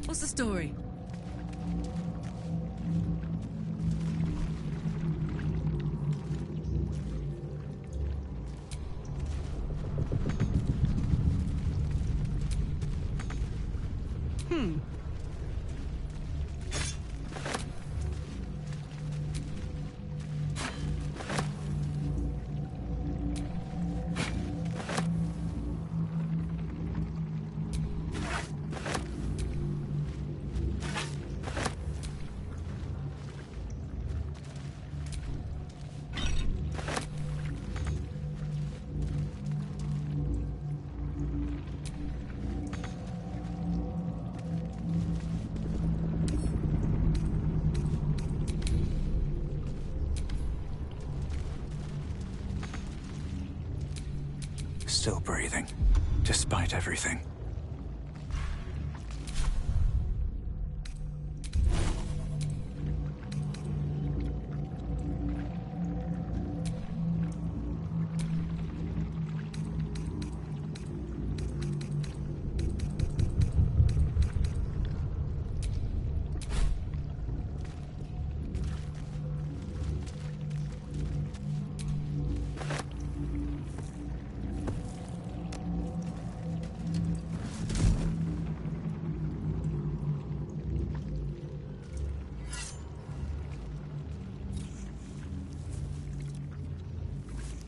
What's the story? Still breathing, despite everything.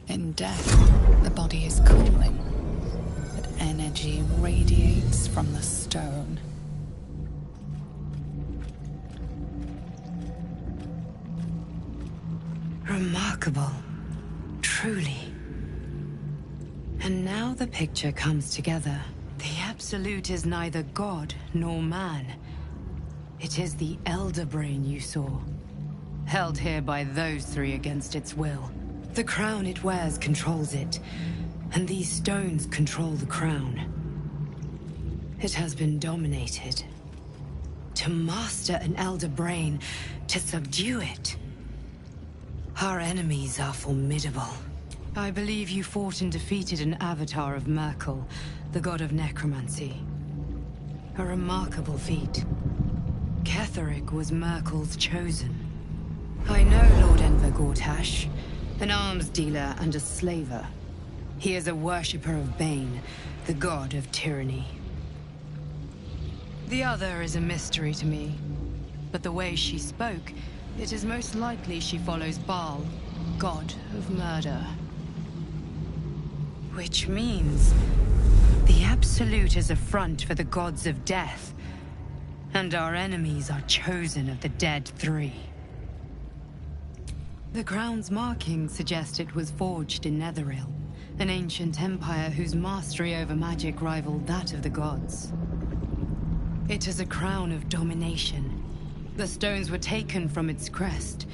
In death, the body is cooling, but energy radiates from the stone. Remarkable. Truly. And now the picture comes together. The Absolute is neither god nor man. It is the Elder Brain you saw, held here by those three against its will. The crown it wears controls it, and these stones control the crown. It has been dominated. To master an Elder Brain, to subdue it. Our enemies are formidable. I believe you fought and defeated an avatar of Merkel, the god of necromancy. A remarkable feat. Ketheric was Merkel's chosen. I know Lord Enver Gortash, an arms dealer and a slaver. He is a worshipper of Bane, the god of tyranny. The other is a mystery to me, but the way she spoke, it is most likely she follows Baal, god of murder. Which means the Absolute is a front for the gods of death, and our enemies are chosen of the dead three. The crown's markings suggest it was forged in Netheril, an ancient empire whose mastery over magic rivaled that of the gods. It is a crown of domination. The stones were taken from its crest.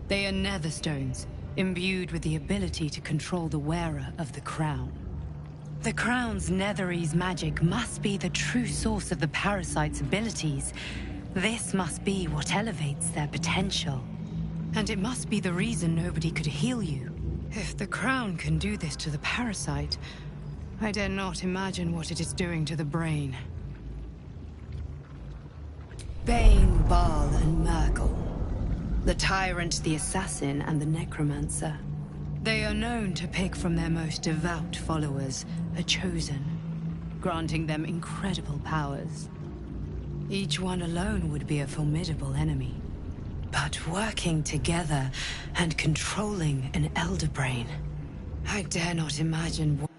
They are nether stones, imbued with the ability to control the wearer of the crown. The crown's Netherese magic must be the true source of the parasite's abilities. This must be what elevates their potential. And it must be the reason nobody could heal you. If the crown can do this to the parasite, I dare not imagine what it is doing to the brain. Bane, Baal, and Merkel. The tyrant, the assassin, and the necromancer. They are known to pick from their most devout followers a chosen, granting them incredible powers. Each one alone would be a formidable enemy. But working together and controlling an Elder Brain, I dare not imagine what...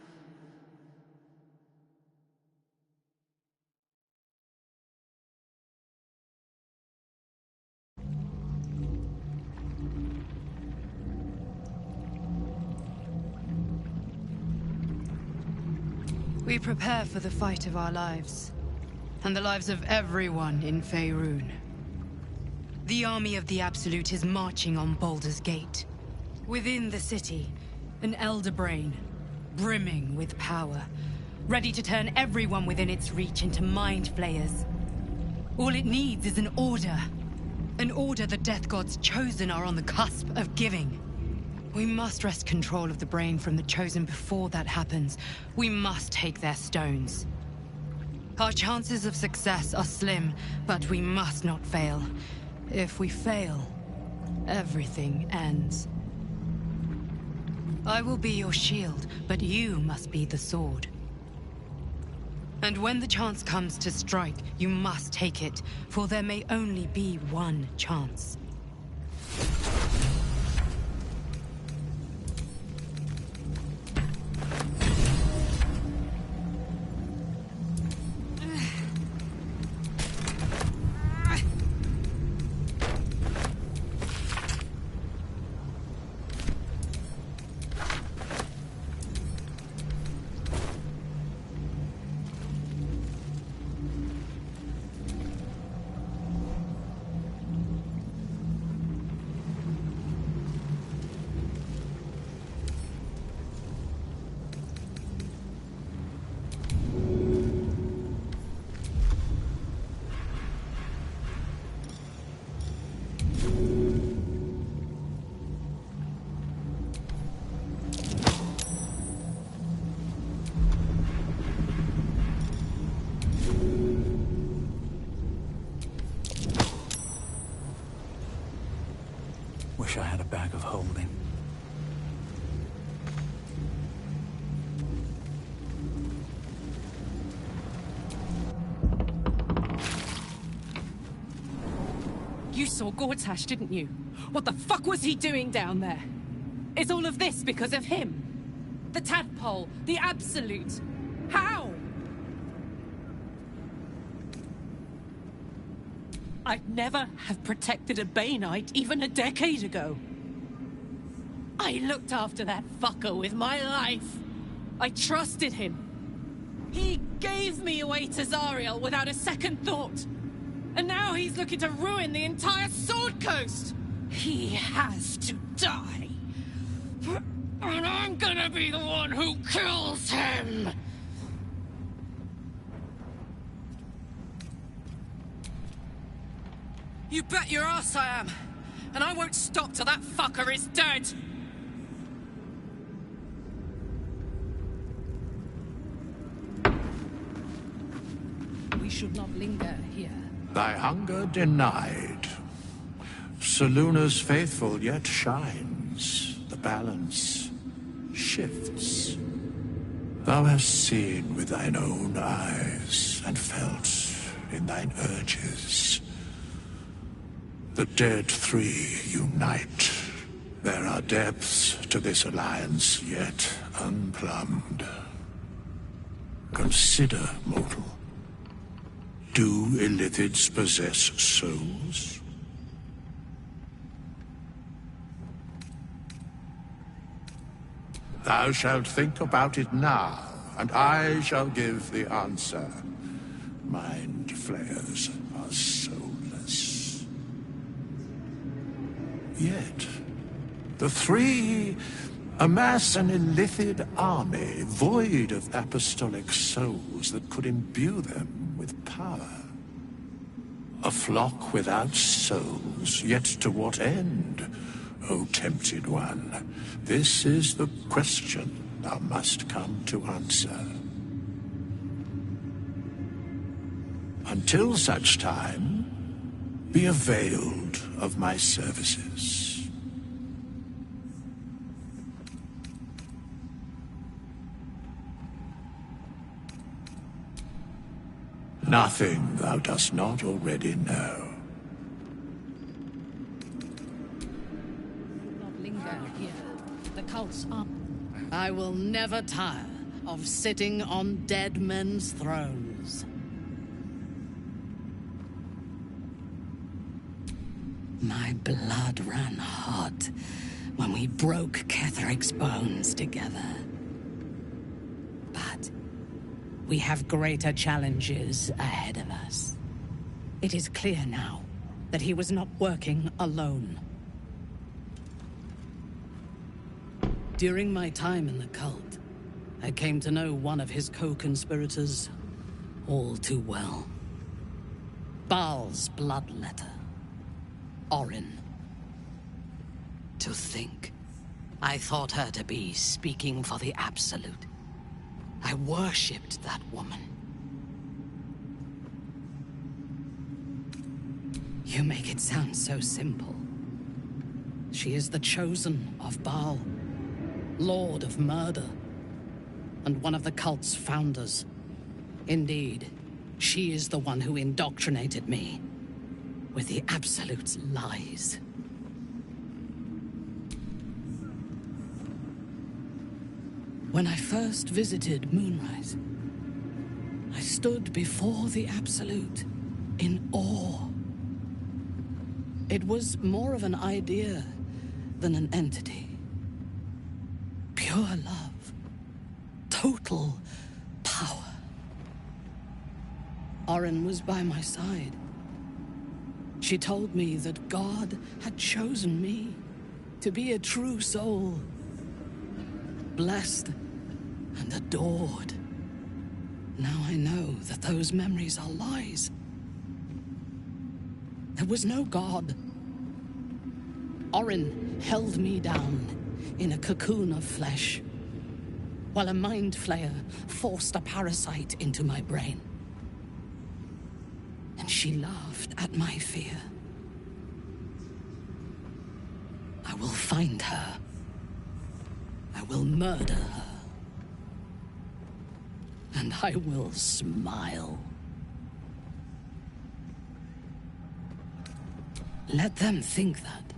We prepare for the fight of our lives, and the lives of everyone in Faerun. The army of the Absolute is marching on Baldur's Gate. Within the city, an Elder Brain, brimming with power, ready to turn everyone within its reach into mind flayers. All it needs is an order the Death God's chosen are on the cusp of giving. We must wrest control of the brain from the chosen before that happens. We must take their stones. Our chances of success are slim, but we must not fail. If we fail, everything ends. I will be your shield, but you must be the sword. And when the chance comes to strike, you must take it, for there may only be one chance. Wish I had a bag of holding. You saw Gortash, didn't you? What the fuck was he doing down there? Is all of this because of him? The tadpole, the Absolute. How? I'd never have protected a Bay Knight even a decade ago. I looked after that fucker with my life. I trusted him. He gave me away to Zariel without a second thought. And now he's looking to ruin the entire Sword Coast. He has to die. And I'm gonna be the one who kills him. You bet your ass I am. And I won't stop till that fucker is dead. We should not linger here. Thy hunger denied. Soluna's faithful yet shines. The balance shifts. Thou hast seen with thine own eyes and felt in thine urges. The dead three unite. There are depths to this alliance yet unplumbed. Consider, mortal. Do Illithids possess souls? Thou shalt think about it now, and I shall give the answer. Mind flayers are soulless. Yet, the three amass an Illithid army void of apostolic souls that could imbue them with power. A flock without souls, yet to what end, O tempted one? This is the question thou must come to answer. Until such time, be availed of my services. Nothing thou dost not already know. Not linger here. The cult's up. I will never tire of sitting on dead men's thrones. My blood ran hot when we broke Ketheric's bones together. But we have greater challenges ahead of us. It is clear now that he was not working alone. During my time in the cult, I came to know one of his co-conspirators all too well. Baal's bloodletter. Orin. To think, I thought her to be speaking for the Absolute. I worshipped that woman. You make it sound so simple. She is the chosen of Baal, Lord of Murder, and one of the cult's founders. Indeed, she is the one who indoctrinated me with the Absolute's lies. When I first visited Moonrise, I stood before the Absolute in awe. It was more of an idea than an entity. Pure love. Total power. Orin was by my side. She told me that God had chosen me to be a true soul. Blessed and adored. Now I know that those memories are lies. There was no God. Orin held me down in a cocoon of flesh, while a mind flayer forced a parasite into my brain. And she laughed at my fear. I will find her. I will murder her. And I will smile. Let them think that.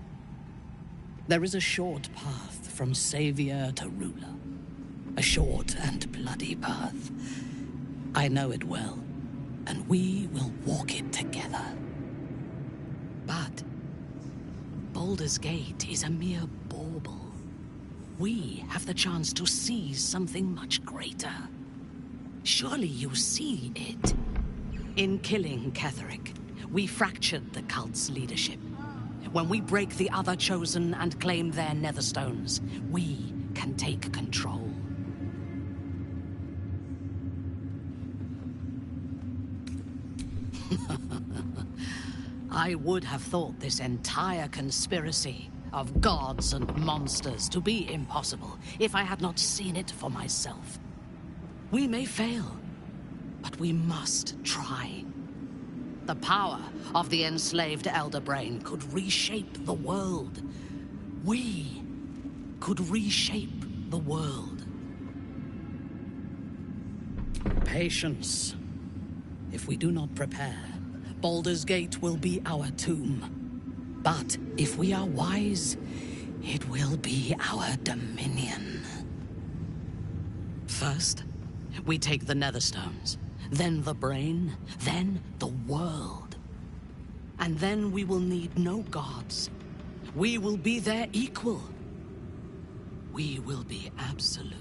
There is a short path from savior to ruler. A short and bloody path. I know it well, and we will walk it together. But Baldur's Gate is a mere bauble. We have the chance to seize something much greater. Surely you see it. In killing Ketheric, we fractured the cult's leadership. When we break the other Chosen and claim their Netherstones, we can take control. I would have thought this entire conspiracy of gods and monsters to be impossible if I had not seen it for myself. We may fail, but we must try. The power of the enslaved Elder Brain could reshape the world. We could reshape the world. Patience. If we do not prepare, Baldur's Gate will be our tomb. But if we are wise, it will be our dominion. First, we take the Netherstones, then the brain, then the world. And then we will need no gods. We will be their equal. We will be absolute.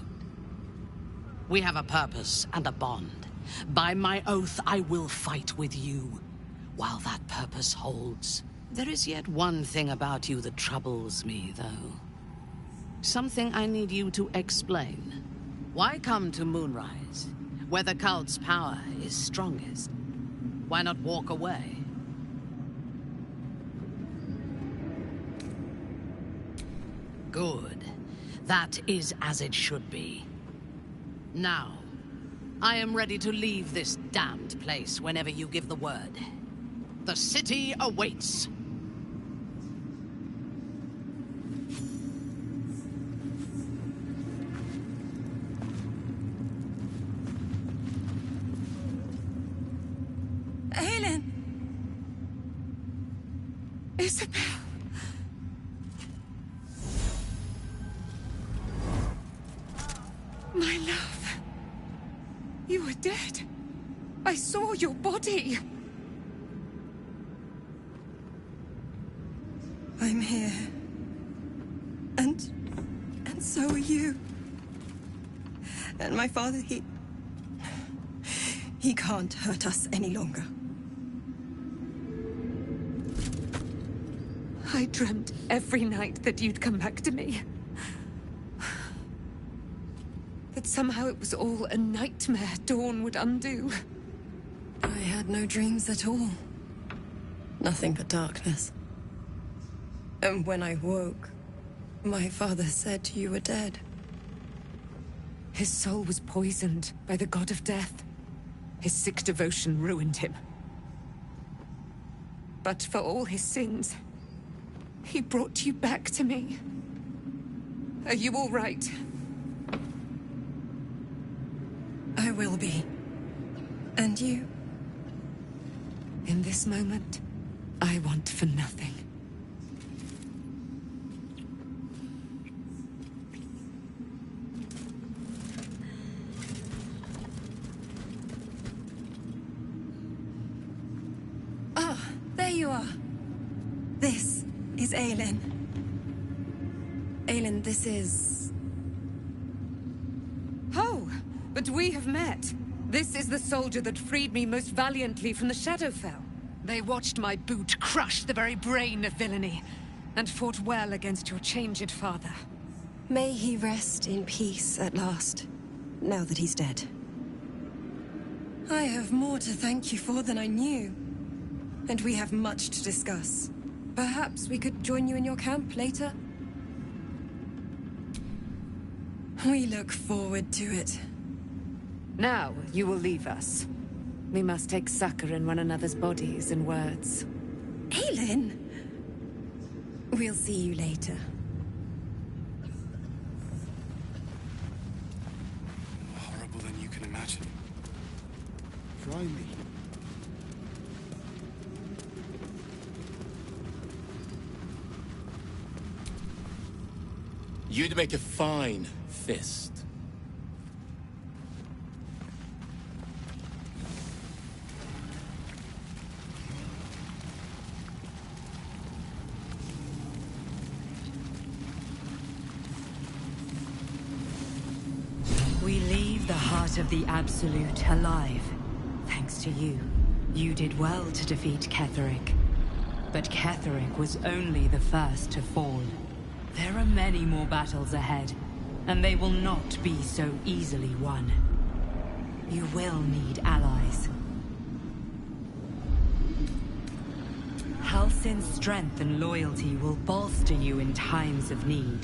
We have a purpose and a bond. By my oath, I will fight with you, while that purpose holds. There is yet one thing about you that troubles me, though. Something I need you to explain. Why come to Moonrise, where the cult's power is strongest? Why not walk away? Good. That is as it should be. Now, I am ready to leave this damned place whenever you give the word. The city awaits. Helen! Isabel! My love. You were dead. I saw your body. I'm here. And so are you. And my father, he can't hurt us any longer. I dreamt every night that you'd come back to me. That somehow it was all a nightmare Dawn would undo. I had no dreams at all. Nothing but darkness. And when I woke, my father said you were dead. His soul was poisoned by the god of death. His sick devotion ruined him. But for all his sins, he brought you back to me. Are you all right? I will be. And you? In this moment, I want for nothing. Ah, there you are. This is Aelin. Aelin, this is... Oh, but we have met. This is the soldier that freed me most valiantly from the Shadowfell. They watched my boot crush the very brain of villainy, and fought well against your changed father. May he rest in peace at last, now that he's dead. I have more to thank you for than I knew. And we have much to discuss. Perhaps we could join you in your camp later? We look forward to it. Now, you will leave us. We must take succor in one another's bodies and words. Aelin! We'll see you later. More horrible than you can imagine. Try me. You'd make a fine fist. We leave the heart of the Absolute alive. Thanks to you. You did well to defeat Ketheric. But Ketheric was only the first to fall. There are many more battles ahead, and they will not be so easily won. You will need allies. Halsin's strength and loyalty will bolster you in times of need.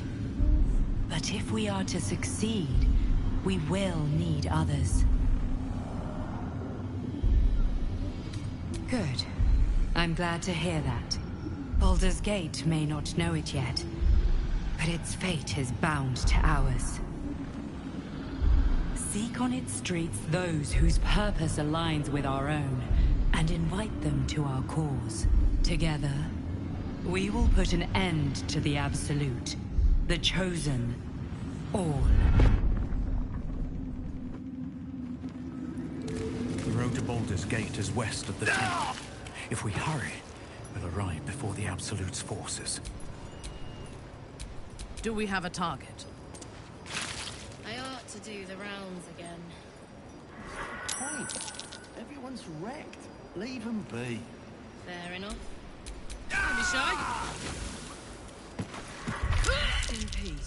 But if we are to succeed, we will need others. Good. I'm glad to hear that. Baldur's Gate may not know it yet, but its fate is bound to ours. Seek on its streets those whose purpose aligns with our own, and invite them to our cause. Together, we will put an end to the Absolute, the Chosen, all. The road to Baldur's Gate is west of the town. If we hurry, we'll arrive before the Absolute's forces. Do we have a target? I ought to do the rounds again. Point. Everyone's wrecked. Leave them be. Fair enough. Don't be shy. In peace.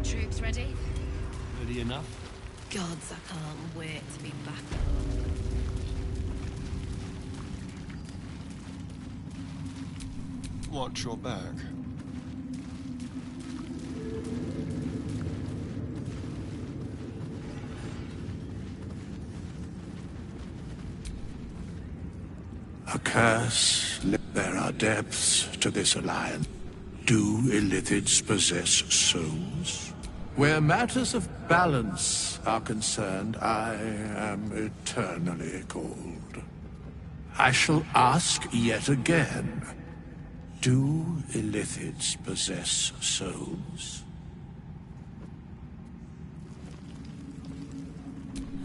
Troops ready? Ready enough? Gods, I can't wait to be back. Watch your back. A curse. There are depths to this alliance. Do Illithids possess souls? Where matters of balance are concerned, I am eternally cold. I shall ask yet again. Do illithids possess souls?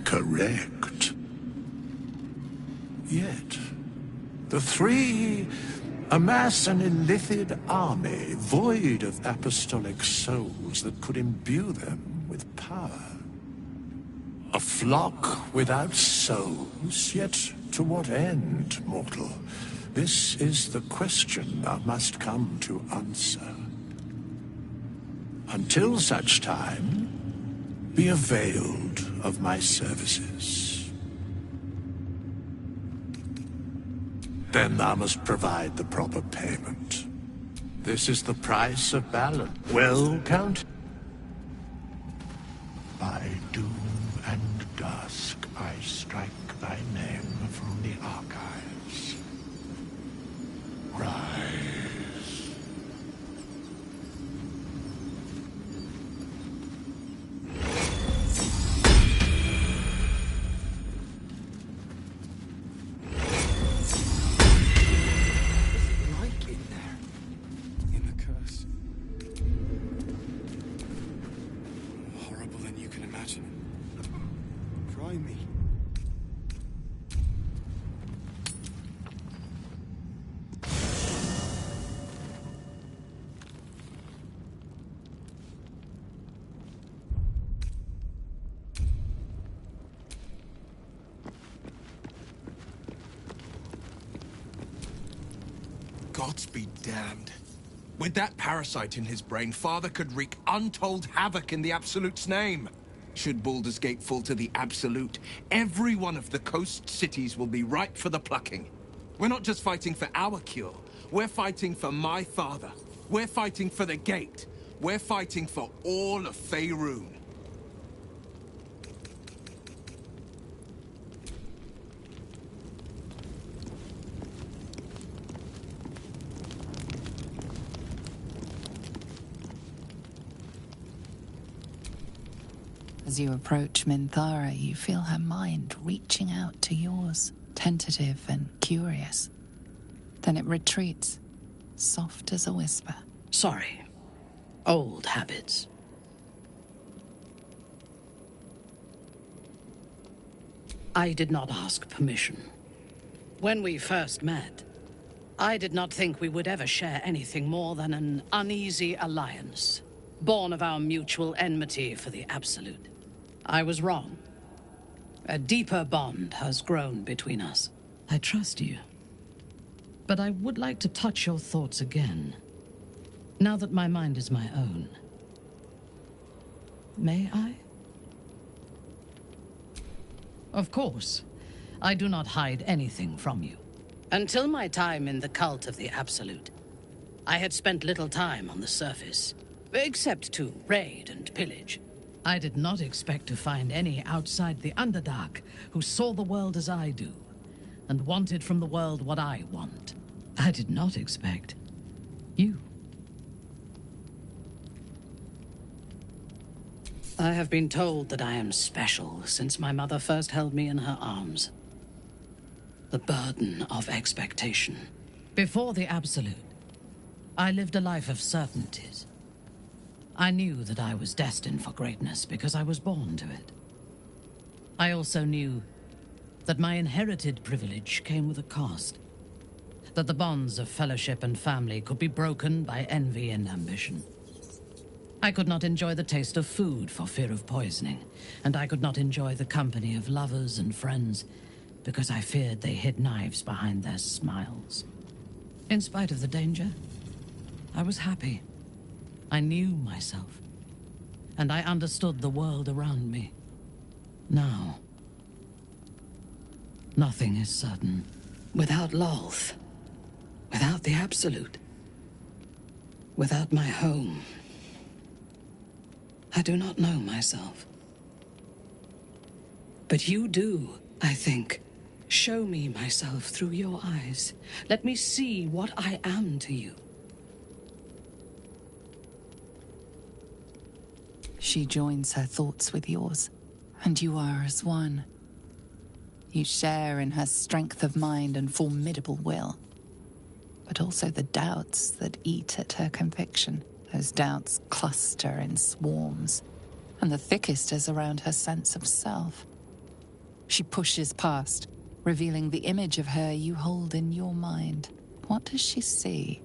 Correct. Yet, the three amass an illithid army void of apostolic souls that could imbue them with power. A flock without souls, yet to what end, mortal? This is the question thou must come to answer. Until such time, be availed of my services. Then thou must provide the proper payment. This is the price of Baldur. Well counted. By doom and dusk, I strike thy name from the archives. Rise. Like in there. In the curse. More horrible than you can imagine. Try me. Gods be damned. With that parasite in his brain, Father could wreak untold havoc in the Absolute's name. Should Baldur's Gate fall to the Absolute, every one of the coast cities will be ripe for the plucking. We're not just fighting for our cure. We're fighting for my father. We're fighting for the Gate. We're fighting for all of Faerun. As you approach Minthara, you feel her mind reaching out to yours, tentative and curious. Then it retreats, soft as a whisper. Sorry. Old habits. I did not ask permission. When we first met, I did not think we would ever share anything more than an uneasy alliance, born of our mutual enmity for the Absolute. I was wrong. A deeper bond has grown between us. I trust you. But I would like to touch your thoughts again, now that my mind is my own. May I? Of course. I do not hide anything from you. Until my time in the cult of the Absolute, I had spent little time on the surface, except to raid and pillage. I did not expect to find any outside the Underdark who saw the world as I do, and wanted from the world what I want. I did not expect you. I have been told that I am special since my mother first held me in her arms. The burden of expectation. Before the Absolute, I lived a life of certainties. I knew that I was destined for greatness because I was born to it. I also knew that my inherited privilege came with a cost. That the bonds of fellowship and family could be broken by envy and ambition. I could not enjoy the taste of food for fear of poisoning, and I could not enjoy the company of lovers and friends because I feared they hid knives behind their smiles. In spite of the danger, I was happy. I knew myself, and I understood the world around me. Now, nothing is certain. Without Lolth, without the Absolute, without my home, I do not know myself. But you do, I think. Show me myself through your eyes. Let me see what I am to you. She joins her thoughts with yours, and you are as one. You share in her strength of mind and formidable will, but also the doubts that eat at her conviction. Those doubts cluster in swarms, and the thickest is around her sense of self. She pushes past, revealing the image of her you hold in your mind. What does she see?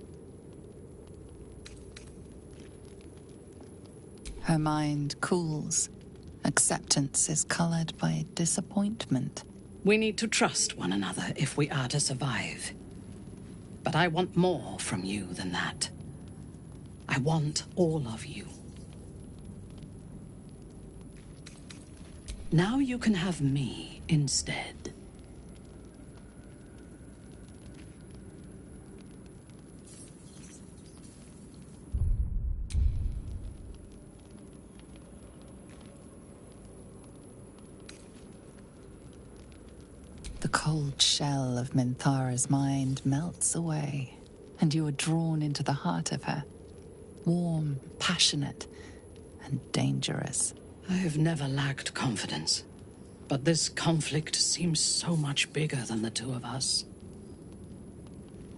Her mind cools. Acceptance is colored by disappointment. We need to trust one another if we are to survive. But I want more from you than that. I want all of you. Now you can have me instead. The cold shell of Minthara's mind melts away, and you are drawn into the heart of her. Warm, passionate, and dangerous. I have never lacked confidence, but this conflict seems so much bigger than the two of us.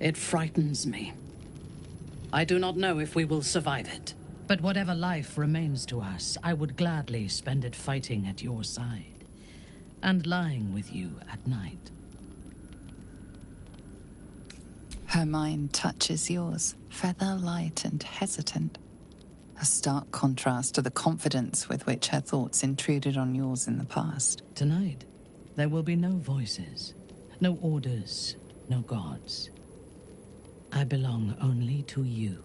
It frightens me. I do not know if we will survive it, but whatever life remains to us, I would gladly spend it fighting at your side. And lying with you at night. Her mind touches yours, feather light and hesitant. A stark contrast to the confidence with which her thoughts intruded on yours in the past. Tonight, there will be no voices, no orders, no gods. I belong only to you.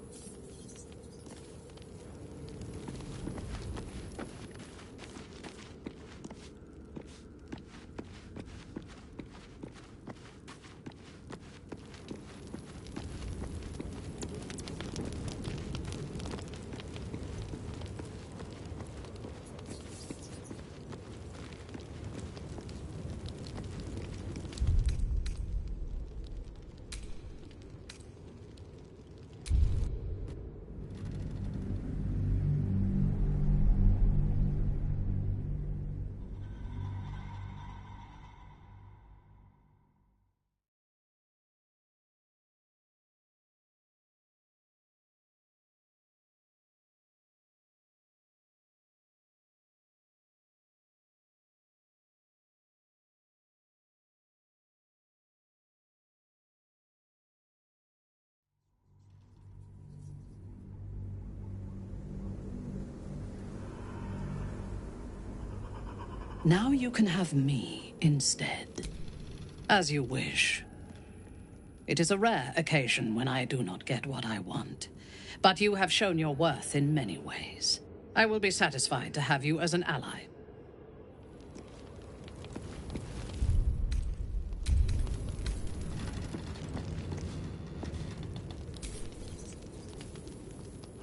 Now you can have me instead. As you wish. It is a rare occasion when I do not get what I want. But you have shown your worth in many ways. I will be satisfied to have you as an ally.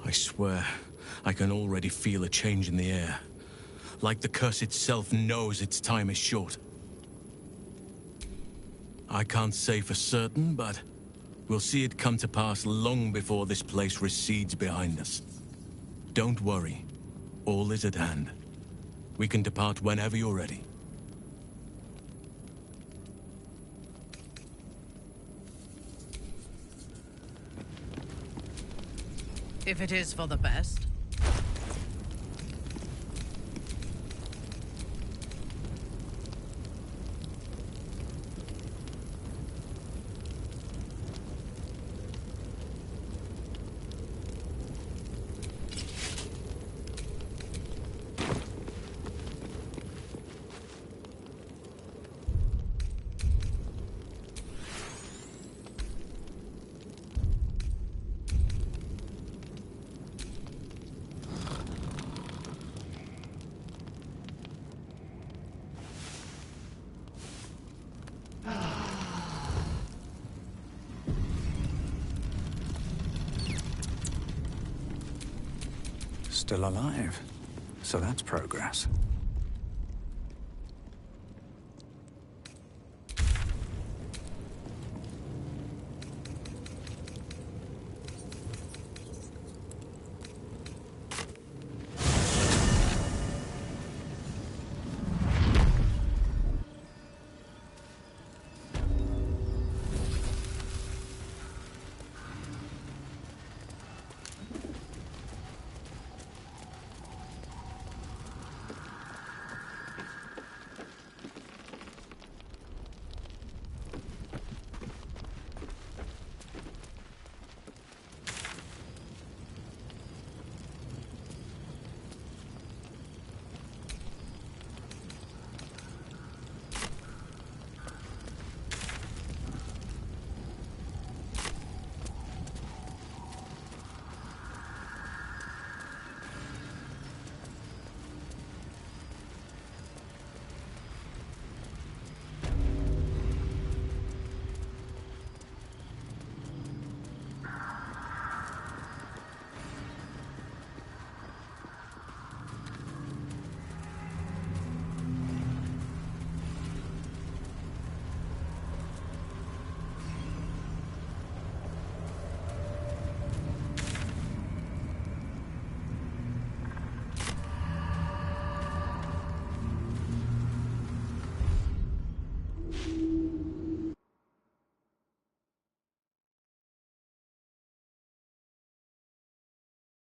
I swear, I can already feel a change in the air. Like the curse itself knows its time is short. I can't say for certain, but we'll see it come to pass long before this place recedes behind us. Don't worry. All is at hand. We can depart whenever you're ready. If it is for the best. Still alive. So that's progress.